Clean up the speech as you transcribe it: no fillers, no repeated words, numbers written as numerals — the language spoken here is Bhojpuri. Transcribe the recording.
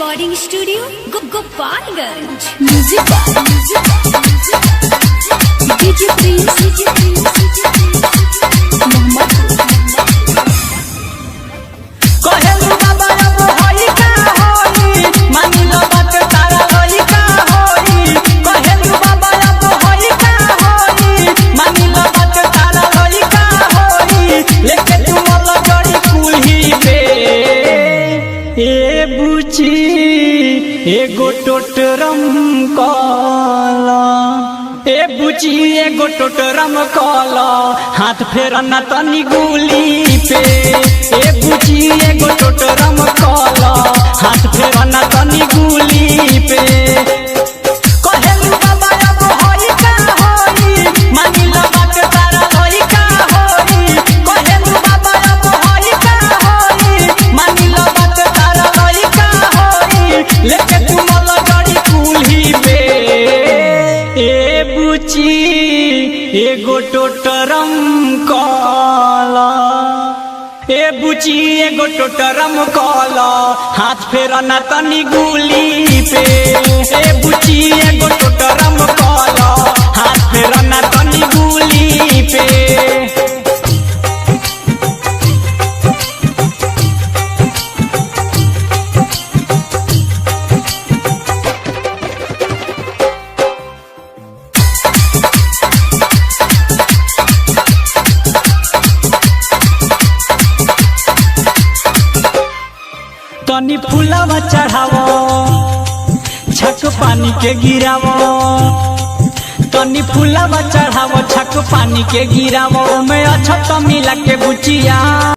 Recording studio Gopalganj. एगो टोटरम कला एगो टोटरम कला हाथ फेरना तनी गुली पे। एगो टोटरम कला हाथ फेरना तनी गुली पे। एगो टोटरम कला एगो टोटरम कला हाथ फेरना तनी गुली पे। एगो टोटरम कला हाथ फेरना तनी गुली पे। तनी फुलावा चढ़ावो छक पानी के गिरावो। तनी फुलावा चढ़ावो छक पानी के गिरावो। मैं अच्छा तो मिला के बुचिया।